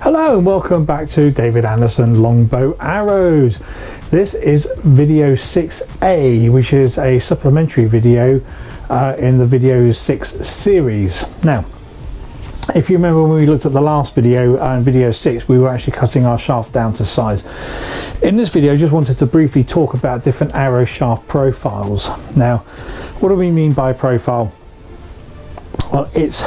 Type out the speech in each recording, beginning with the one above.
Hello and welcome back to David Anderson Longbow Arrows. This is video 6A, which is a supplementary video in the video 6 series. Now, if you remember when we looked at the last video, video 6, we were actually cutting our shaft down to size. In this video, I just wanted to briefly talk about different arrow shaft profiles. Now, what do we mean by profile? Well, it's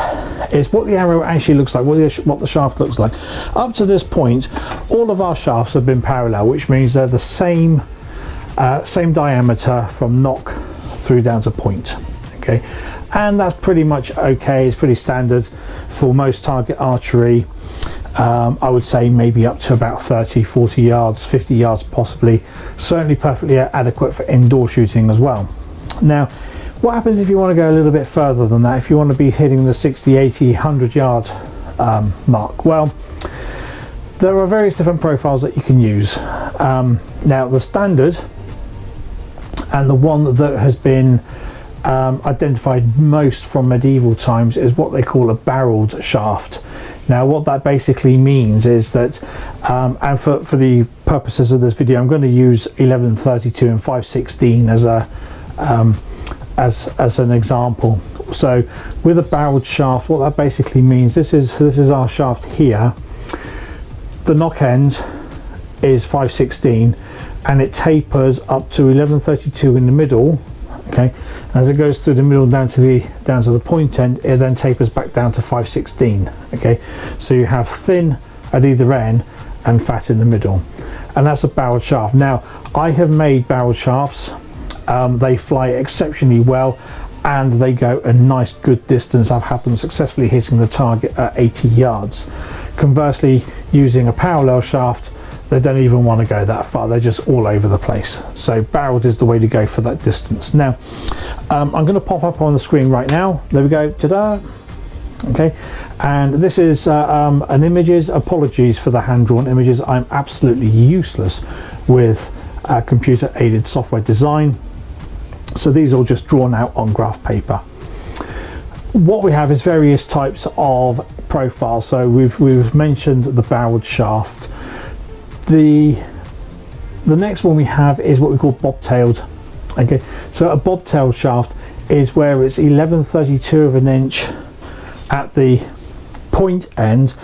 what the arrow actually looks like, what the shaft looks like. Up to this point, all of our shafts have been parallel, which means they're the same diameter from nock through down to point. Okay, and that's pretty much okay. It's pretty standard for most target archery. I would say maybe up to about 30, 40 yards, 50 yards possibly. Certainly perfectly adequate for indoor shooting as well. Now, what happens if you want to go a little bit further than that, if you want to be hitting the 60, 80, 100 yard mark? Well, there are various different profiles that you can use. Now, the standard and the one that has been identified most from medieval times is what they call a barreled shaft. Now, what that basically means is that, and for the purposes of this video, I'm going to use 1132 and 516 as an example. So with a barreled shaft, what that basically means, this is our shaft here. The nock end is 516 and it tapers up to 1132 in the middle. Okay, as it goes through the middle down to the point end, it then tapers back down to 516. Okay, so you have thin at either end and fat in the middle, and that's a barreled shaft. Now, I have made barreled shafts. They fly exceptionally well and they go a nice good distance. I've had them successfully hitting the target at 80 yards. Conversely, using a parallel shaft, they don't even want to go that far. They're just all over the place. So barreled is the way to go for that distance. Now, I'm going to pop up on the screen right now. There we go. Ta-da! Okay, and this is an images. Apologies for the hand-drawn images. I'm absolutely useless with computer aided software design. So these are all just drawn out on graph paper. What we have is various types of profiles. So we've mentioned the barreled shaft. The next one we have is what we call bobtailed. Okay, so a bobtailed shaft is where it's 1132 of an inch at the point end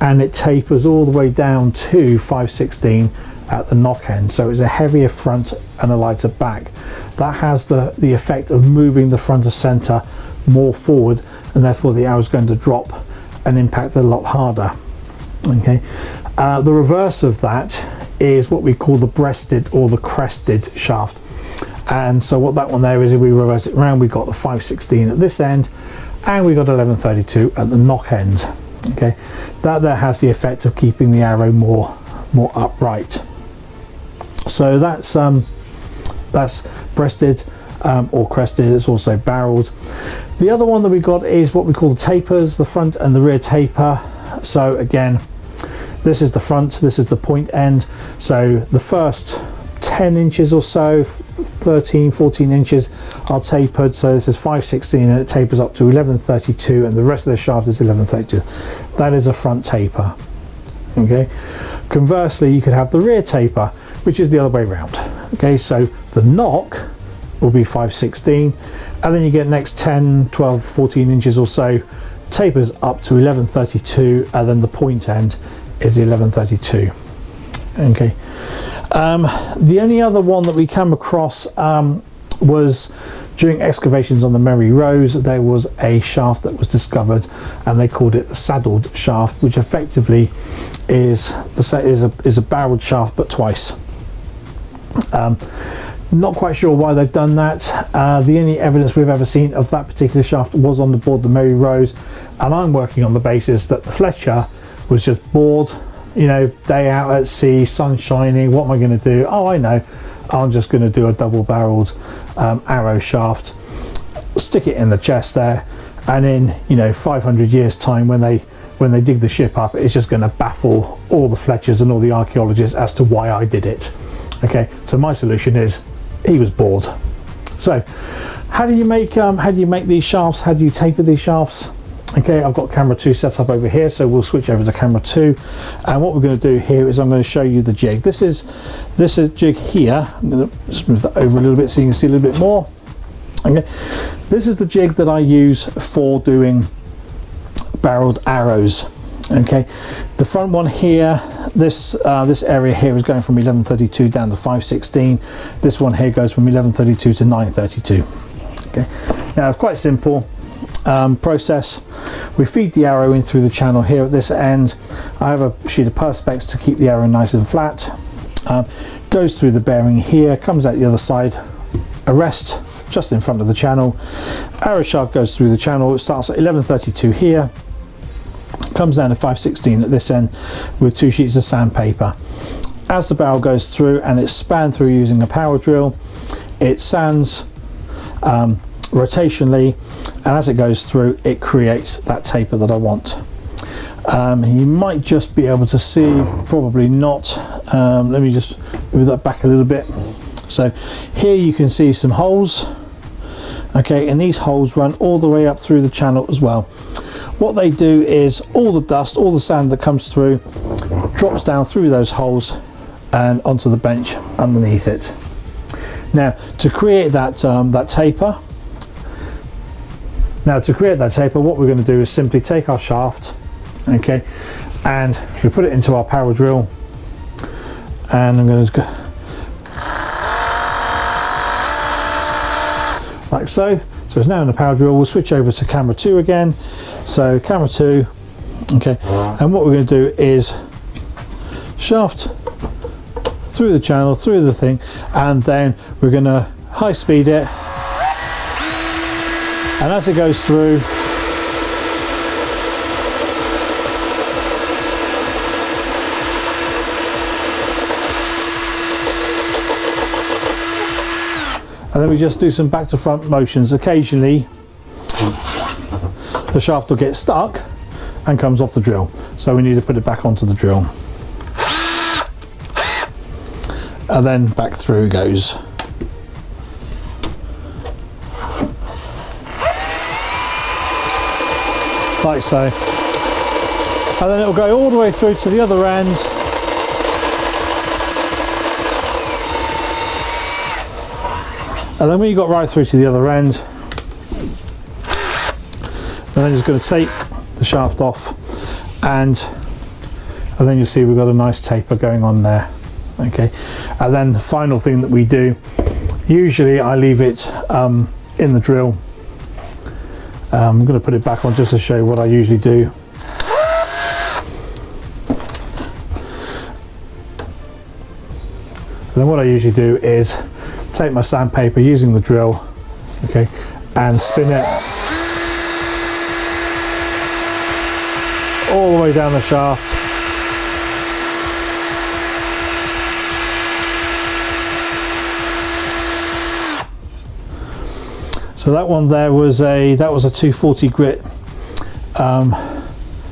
and it tapers all the way down to 516 at the nock end. So it's a heavier front and a lighter back. That has the effect of moving the front of center more forward, and therefore the arrow is going to drop and impact a lot harder. Okay, the reverse of that is what we call the breasted or the crested shaft. And so what that one there is, if we reverse it around, we've got the 516 at this end and we've got 1132 at the nock end. Okay, that there has the effect of keeping the arrow more upright. So that's breasted or crested. It's also barreled. The other one that we got is what we call the tapers, the front and the rear taper. So again, this is the front, this is the point end. So the first 10 inches or so, 13, 14 inches are tapered. So this is 516 and it tapers up to 1132 and the rest of the shaft is 1132. That is a front taper. Okay. Conversely, you could have the rear taper, which is the other way around. Okay, so the nock will be 516 and then you get next 10, 12, 14 inches or so tapers up to 1132 and then the point end is 1132. Okay, the only other one that we came across was during excavations on the Merry Rose. There was a shaft that was discovered and they called it the saddled shaft, which effectively is a barreled shaft but twice. Not quite sure why they've done that. The only evidence we've ever seen of that particular shaft was on the board the Merry Rose, and I'm working on the basis that the Fletcher was just bored, you know, day out at sea, sun shining. What am I going to do? Oh, I know, I'm just going to do a double barreled arrow shaft, stick it in the chest there, and in 500 years time when they dig the ship up, it's just going to baffle all the Fletchers and all the archaeologists as to why I did it. Okay, so my solution is he was bored. So how do you make these shafts? How do you taper these shafts? Okay, I've got camera 2 set up over here, so we'll switch over to camera 2. And what we're going to do here is I'm going to show you the jig. This is jig here. I'm going to just move that over a little bit so you can see a little bit more. Okay, this is the jig that I use for doing barreled arrows. Okay, the front one here, this area here is going from 1132 down to 516. This one here goes from 1132 to 932. Okay, now it's quite simple process. We feed the arrow in through the channel here at this end. I have a sheet of perspex to keep the arrow nice and flat. Goes through the bearing here, comes out the other side, arrest just in front of the channel. Arrow shaft goes through the channel. It starts at 1132 here, comes down to 516 at this end with 2 sheets of sandpaper. As the barrel goes through and it's spanned through using a power drill, it sands rotationally, and as it goes through it creates that taper that I want. You might just be able to see, probably not. Let me just move that back a little bit. So here you can see some holes. Okay, and these holes run all the way up through the channel as well. What they do is all the dust, all the sand that comes through drops down through those holes and onto the bench underneath it. Now to create that taper, what we're going to do is simply take our shaft, okay, and we put it into our power drill, and I'm going to go like so. So it's now in the power drill. We'll switch over to camera 2 again. So camera 2, okay, and what we're going to do is shaft through the channel, through the thing, and then we're going to high speed it, and as it goes through, and then we just do some back to front motions. Occasionally the shaft will get stuck and comes off the drill, so we need to put it back onto the drill, and then back through it goes. Like so, and then it will go all the way through to the other end. And then when you got right through to the other end, and then just going to take the shaft off, and then you'll see we've got a nice taper going on there. Okay, and then the final thing that we do, usually I leave it in the drill. I'm going to put it back on just to show you what I usually do. And then what I usually do is take my sandpaper using the drill, okay, and spin it all the way down the shaft. So that one there was a 240 grit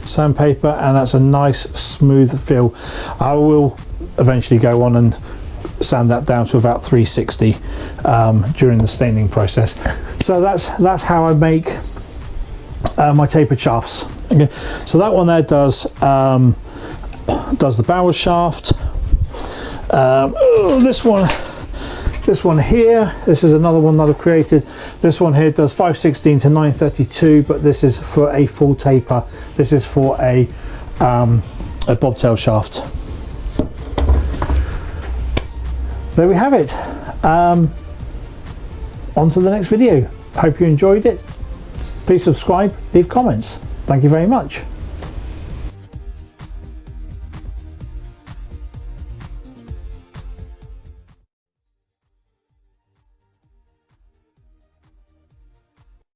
sandpaper, and that's a nice smooth feel. I will eventually go on and sand that down to about 360 during the staining process. So that's how I make my tapered shafts. Okay, so that one there does the barrel shaft. This one here, this is another one that I've created. This one here does 516 to 932, but this is for a full taper. This is for a bobtail shaft. There we have it. On to the next video. Hope you enjoyed it. Please subscribe, leave comments. Thank you very much.